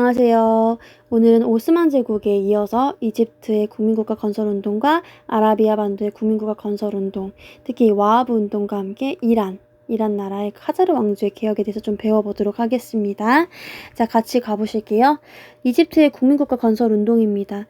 안녕하세요. 오늘은 오스만 제국에 이어서 이집트의 국민국가 건설운동과 아라비아 반도의 국민국가 건설운동, 특히 와하브 운동과 함께 이란 나라의 카자르 왕조의 개혁에 대해서 좀 배워보도록 하겠습니다. 자, 같이 가보실게요. 이집트의 국민국가 건설운동입니다.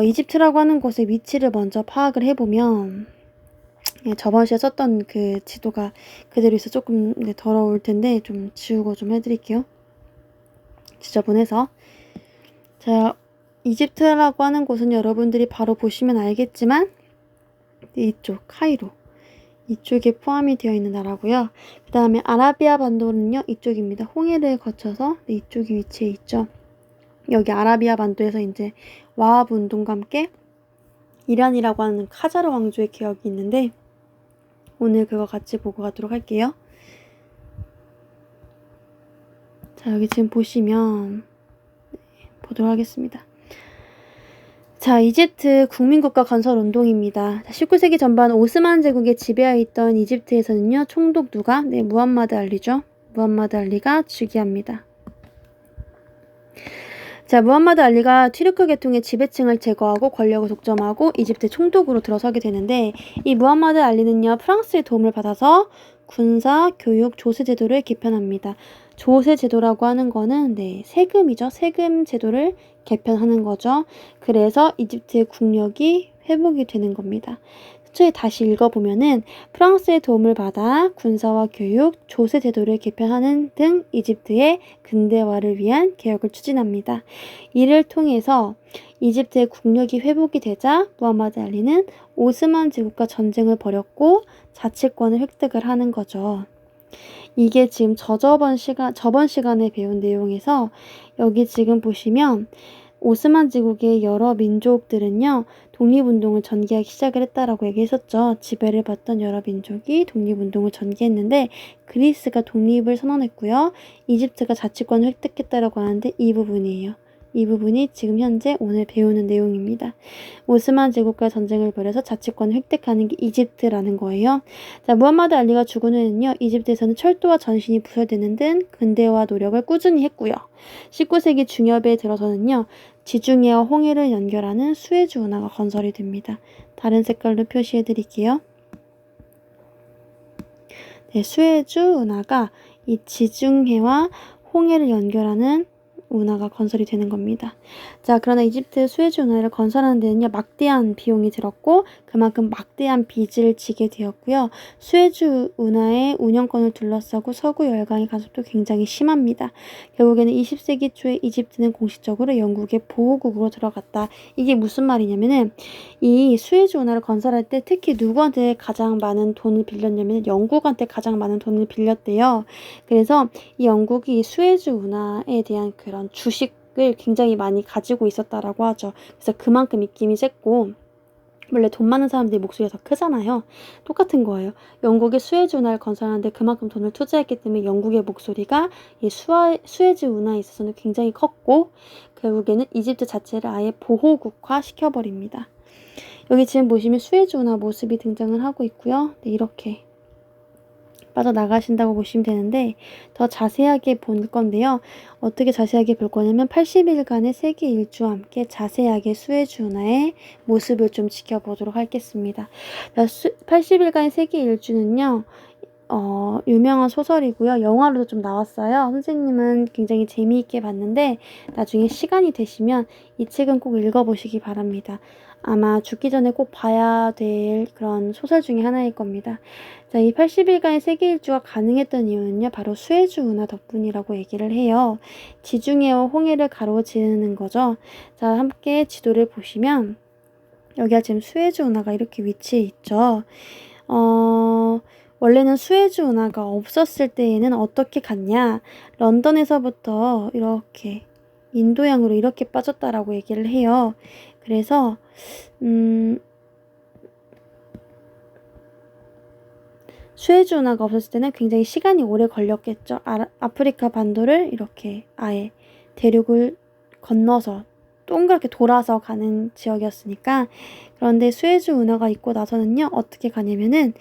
이집트라고 하는 곳의 위치를 먼저 파악을 해보면 저번 시에 썼던 그 지도가 그대로 있어 조금 더러울 텐데 좀 지우고 좀 해드릴게요. 지저분해서. 자, 이집트라고 하는 곳은 여러분들이 바로 보시면 알겠지만 이쪽 카이로 이쪽에 포함이 되어 있는 나라고요. 그 다음에 아라비아 반도는요 이쪽입니다. 홍해를 거쳐서 이쪽이 위치해 있죠. 여기 아라비아 반도에서 이제 와하브 운동과 함께 이란이라고 하는 카자르 왕조의 개혁이 있는데 오늘 그거 같이 보고 가도록 할게요. 자, 여기 지금 보시면 보도록 하겠습니다. 자, 이집트 국민국가 건설 운동입니다. 19세기 전반 오스만 제국에 지배하에 있던 이집트에서는요, 총독 누가? 무함마드 알리죠. 무함마드 알리가 즉위합니다. 자, 무함마드 알리가 튀르크 계통의 지배층을 제거하고 권력을 독점하고 이집트 총독으로 들어서게 되는데, 이 무함마드 알리는요, 프랑스의 도움을 받아서 군사, 교육, 조세 제도를 개편합니다. 조세 제도라고 하는 거는 세금이죠. 세금 제도를 개편하는 거죠. 그래서 이집트의 국력이 회복이 되는 겁니다. 서서히 다시 읽어보면은 프랑스의 도움을 받아 군사와 교육, 조세 제도를 개편하는 등 이집트의 근대화를 위한 개혁을 추진합니다. 이를 통해서 이집트의 국력이 회복이 되자 무함마드 알리는 오스만 제국과 전쟁을 벌였고 자치권을 획득을 하는 거죠. 이게 지금 저번 시간에 배운 내용에서 여기 지금 보시면 오스만 제국의 여러 민족들은요, 독립운동을 전개하기 시작을 했다라고 얘기했었죠. 지배를 받던 여러 민족이 독립운동을 전개했는데 그리스가 독립을 선언했고요. 이집트가 자치권을 획득했다라고 하는데 이 부분이에요. 이 부분이 지금 현재 오늘 배우는 내용입니다. 오스만 제국과 전쟁을 벌여서 자치권을 획득하는 게 이집트라는 거예요. 자, 무함마드 알리가 죽은 후에는요, 이집트에서는 철도와 전신이 부설되는 등 근대화 노력을 꾸준히 했고요. 19세기 중엽에 들어서는요, 지중해와 홍해를 연결하는 수에즈 운하가 건설이 됩니다. 다른 색깔로 표시해 드릴게요. 수에즈 운하가 이 지중해와 홍해를 연결하는 운하가 건설이 되는 겁니다. 자, 그러나 이집트 수에즈 운하를 건설하는 데는요, 막대한 비용이 들었고 그만큼 막대한 빚을 지게 되었고요. 수에즈 운하의 운영권을 둘러싸고 서구 열강의 간섭도 굉장히 심합니다. 결국에는 20세기 초에 이집트는 공식적으로 영국의 보호국으로 들어갔다. 이게 무슨 말이냐면은 이 수에즈 운하를 건설할 때 특히 누구한테 가장 많은 돈을 빌렸냐면 영국한테 가장 많은 돈을 빌렸대요. 그래서 이 영국이 수에즈 운하에 대한 그런 주식을 굉장히 많이 가지고 있었다라고 하죠. 그래서 그만큼 입김이 셌고 원래 돈 많은 사람들이 목소리가 더 크잖아요. 똑같은 거예요. 영국이 수에즈 운하를 건설하는데 그만큼 돈을 투자했기 때문에 영국의 목소리가 이 수에즈 운하에 있어서는 굉장히 컸고 결국에는 이집트 자체를 아예 보호국화 시켜버립니다. 여기 지금 보시면 수에즈 운하 모습이 등장을 하고 있고요. 이렇게 빠져나가신다고 보시면 되는데 더 자세하게 볼 건데요. 어떻게 자세하게 볼 거냐면 80일간의 세계 일주와 함께 자세하게 수에즈 운하의 모습을 좀 지켜보도록 하겠습니다. 80일간의 세계 일주는요. 유명한 소설이고요. 영화로도 좀 나왔어요. 선생님은 굉장히 재미있게 봤는데 나중에 시간이 되시면 이 책은 꼭 읽어보시기 바랍니다. 아마 죽기 전에 꼭 봐야 될 그런 소설 중에 하나일 겁니다. 자, 이 80일간의 세계 일주가 가능했던 이유는요. 바로 수에즈 운하 덕분이라고 얘기를 해요. 지중해와 홍해를 가로지르는 거죠. 자, 함께 지도를 보시면 여기가 지금 수에즈 운하가 이렇게 위치해 있죠. 원래는 수에즈 운하가 없었을 때에는 어떻게 갔냐? 런던에서부터 이렇게 인도양으로 이렇게 빠졌다라고 얘기를 해요. 그래서 수에즈 운하가 없었을 때는 굉장히 시간이 오래 걸렸겠죠. 아프리카 반도를 이렇게 아예 대륙을 건너서 동그랗게 돌아서 가는 지역이었으니까. 그런데 수에즈 운하가 있고 나서는요, 어떻게 가냐면은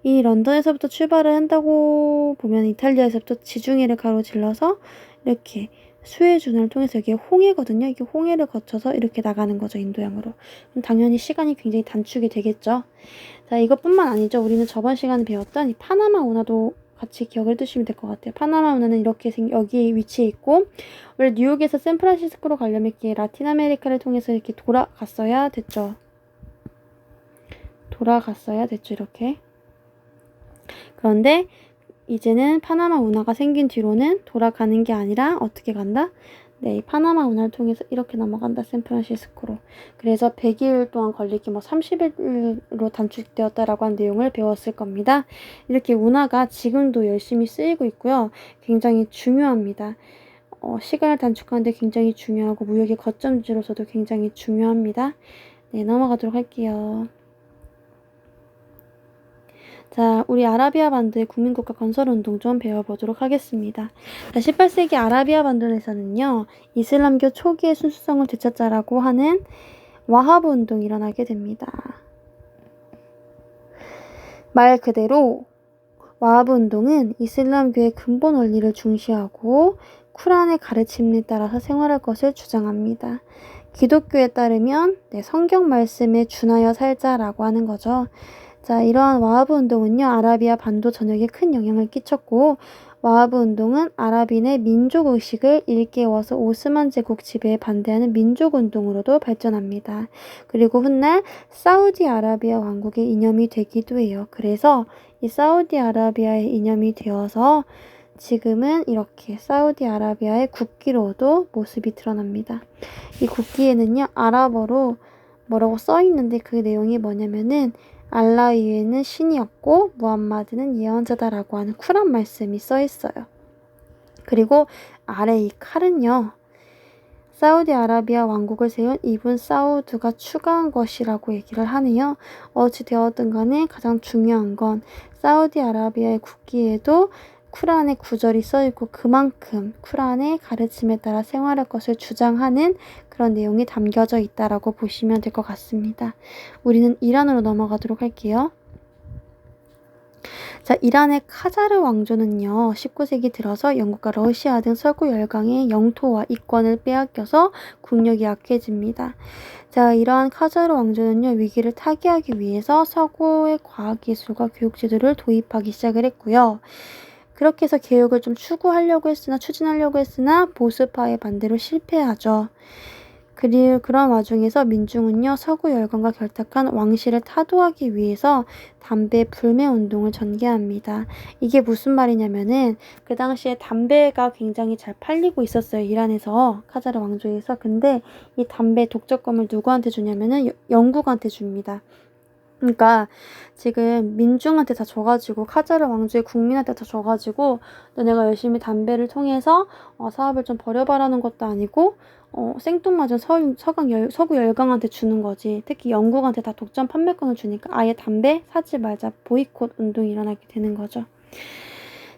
이 런던에서부터 출발을 한다고 보면 이탈리아에서부터 지중해를 가로질러서 이렇게 수에즈운하를 통해서 이게 홍해거든요. 이게 홍해를 거쳐서 이렇게 나가는 거죠. 인도양으로. 그럼 당연히 시간이 굉장히 단축이 되겠죠. 자, 이것뿐만 아니죠. 우리는 저번 시간에 배웠던 이 파나마 운하도 같이 기억을 해두시면 될 것 같아요. 파나마 운하는 이렇게 여기 위치해 있고, 원래 뉴욕에서 샌프란시스코로 가려면 이렇게 라틴 아메리카를 통해서 이렇게 돌아갔어야 됐죠. 이렇게. 그런데 이제는 파나마 운하가 생긴 뒤로는 돌아가는 게 아니라 어떻게 간다? 네, 이 파나마 운하를 통해서 이렇게 넘어간다. 샌프란시스코로. 그래서 100일 동안 걸리기 30일로 단축되었다라고 한 내용을 배웠을 겁니다. 이렇게 운하가 지금도 열심히 쓰이고 있고요. 굉장히 중요합니다. 시간을 단축하는데 굉장히 중요하고 무역의 거점지로서도 굉장히 중요합니다. 네, 넘어가도록 할게요. 자, 우리 아라비아 반도의 국민국가 건설운동 좀 배워보도록 하겠습니다. 자, 18세기 아라비아 반도에서는요, 이슬람교 초기의 순수성을 되찾자라고 하는 와하브 운동이 일어나게 됩니다. 말 그대로 와하브 운동은 이슬람교의 근본 원리를 중시하고 쿠란의 가르침에 따라서 생활할 것을 주장합니다. 기독교에 따르면 성경 말씀에 준하여 살자라고 하는 거죠. 자, 이러한 와하브 운동은요, 아라비아 반도 전역에 큰 영향을 끼쳤고, 와하브 운동은 아랍인의 민족 의식을 일깨워서 오스만 제국 지배에 반대하는 민족 운동으로도 발전합니다. 그리고 훗날 사우디아라비아 왕국의 이념이 되기도 해요. 그래서 이 사우디아라비아의 이념이 되어서 지금은 이렇게 사우디아라비아의 국기로도 모습이 드러납니다. 이 국기에는요, 아랍어로 뭐라고 써 있는데 그 내용이 뭐냐면은 알라 위에는 신이 없고 무함마드는 예언자다라고 하는 쿠란 말씀이 써 있어요. 그리고 아래 이 칼은요, 사우디아라비아 왕국을 세운 이븐 사우드가 추가한 것이라고 얘기를 하네요. 어찌되었든 간에 가장 중요한 건 사우디아라비아의 국기에도 쿠란의 구절이 써있고 그만큼 쿠란의 가르침에 따라 생활할 것을 주장하는 그런 내용이 담겨져 있다라고 보시면 될 것 같습니다. 우리는 이란으로 넘어가도록 할게요. 자, 이란의 카자르 왕조는요, 19세기 들어서 영국과 러시아 등 서구 열강의 영토와 이권을 빼앗겨서 국력이 약해집니다. 자, 이러한 카자르 왕조는요, 위기를 타개하기 위해서 서구의 과학기술과 교육제도를 도입하기 시작을 했고요. 그렇게 해서 개혁을 좀 추진하려고 했으나 보수파의 반대로 실패하죠. 그리고 그런 와중에서 민중은요, 서구 열강과 결탁한 왕실을 타도하기 위해서 담배 불매 운동을 전개합니다. 이게 무슨 말이냐면은 그 당시에 담배가 굉장히 잘 팔리고 있었어요. 이란에서, 카자르 왕조에서. 근데 이 담배 독점권을 누구한테 주냐면은 영국한테 줍니다. 그러니까 지금 민중한테 다 줘가지고, 카자르 왕조의 국민한테 다 줘가지고 너네가 열심히 담배를 통해서 사업을 좀 벌여봐라는 것도 아니고 생뚱맞은 서구 열강한테 주는 거지. 특히 영국한테 다 독점 판매권을 주니까 아예 담배 사지 말자 보이콧 운동이 일어나게 되는 거죠.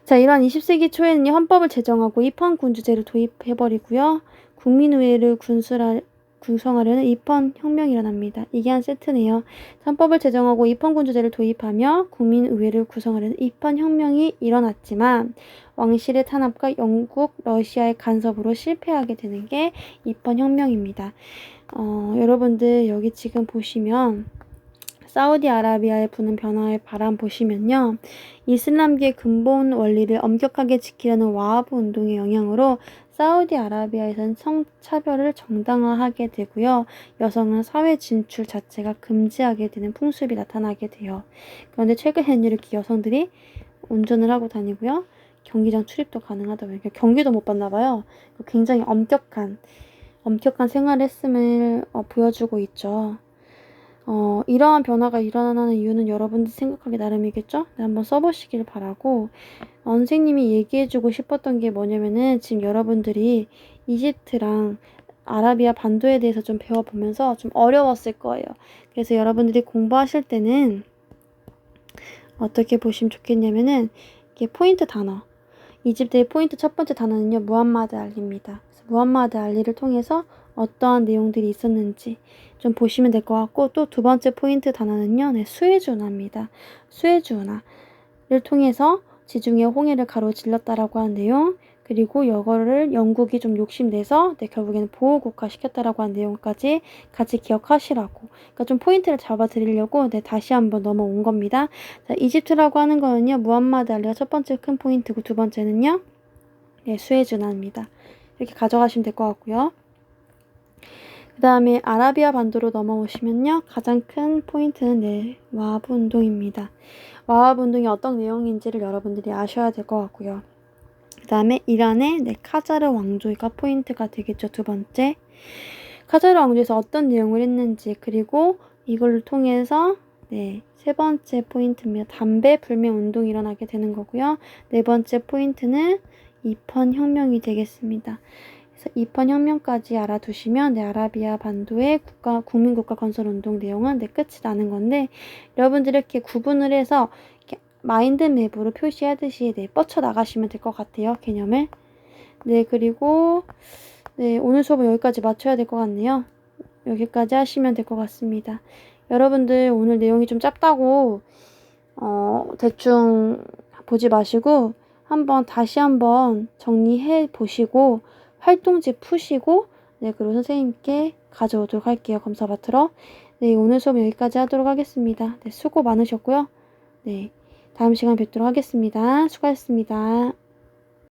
자, 이런 20세기 초에는 헌법을 제정하고 입헌군주제를 도입해버리고요. 국민의회를 구성하려는 입헌혁명이 일어납니다. 이게 한 세트네요. 헌법을 제정하고 입헌군주제를 도입하며 국민의회를 구성하려는 입헌혁명이 일어났지만 왕실의 탄압과 영국, 러시아의 간섭으로 실패하게 되는 게 입헌혁명입니다. 여러분들 여기 지금 보시면 사우디아라비아에 부는 변화의 바람 보시면요. 이슬람계의 근본 원리를 엄격하게 지키려는 와하브 운동의 영향으로 사우디아라비아에서는 성차별을 정당화하게 되고요. 여성은 사회 진출 자체가 금지하게 되는 풍습이 나타나게 돼요. 그런데 최근에는 이렇게 여성들이 운전을 하고 다니고요. 경기장 출입도 가능하다고. 경기도 못 받나 봐요. 굉장히 엄격한 생활을 했음을 보여주고 있죠. 이러한 변화가 일어나는 이유는 여러분들 생각하기 나름이겠죠? 네, 한번 써보시길 바라고, 선생님이 얘기해주고 싶었던 게 뭐냐면은 지금 여러분들이 이집트랑 아라비아 반도에 대해서 좀 배워보면서 좀 어려웠을 거예요. 그래서 여러분들이 공부하실 때는 어떻게 보시면 좋겠냐면은 이게 포인트 단어, 이집트의 포인트 첫 번째 단어는요, 무함마드 알리입니다. 무함마드 알리를 통해서 어떠한 내용들이 있었는지 좀 보시면 될 것 같고, 또 두 번째 포인트 단어는요, 수에즈 운하입니다. 수에즈 운하를 통해서 지중해 홍해를 가로질렀다라고 하는 내용, 그리고 이거를 영국이 좀 욕심내서 결국에는 보호국가 시켰다라고 한 내용까지 같이 기억하시라고. 그러니까 좀 포인트를 잡아드리려고 다시 한번 넘어온 겁니다. 자, 이집트라고 하는 거는요. 무함마드 알리가 첫 번째 큰 포인트고 두 번째는요. 수에즈운하입니다. 이렇게 가져가시면 될 것 같고요. 그 다음에 아라비아 반도로 넘어오시면요. 가장 큰 포인트는 와하브 운동입니다. 와하브 운동이 어떤 내용인지를 여러분들이 아셔야 될 것 같고요. 그 다음에 이란의 카자르 왕조가 포인트가 되겠죠. 두 번째. 카자르 왕조에서 어떤 내용을 했는지, 그리고 이걸 통해서 세 번째 포인트입니다. 담배 불매 운동이 일어나게 되는 거고요. 네 번째 포인트는 이펀 혁명이 되겠습니다. 그래서 이펀 혁명까지 알아두시면 아라비아 반도의 국민국가 건설 운동 내용은 끝이 나는 건데, 여러분들 이렇게 구분을 해서 마인드맵으로 표시하듯이 뻗쳐 나가시면 될 것 같아요. 개념을. 그리고 오늘 수업은 여기까지 마쳐야 될 것 같네요. 여기까지 하시면 될 것 같습니다. 여러분들 오늘 내용이 좀 짧다고 대충 보지 마시고 다시 한번 정리해 보시고 활동지 푸시고 그리고 선생님께 가져오도록 할게요. 검사 받으러. 오늘 수업 여기까지 하도록 하겠습니다. 수고 많으셨고요. 다음 시간 뵙도록 하겠습니다. 수고하셨습니다.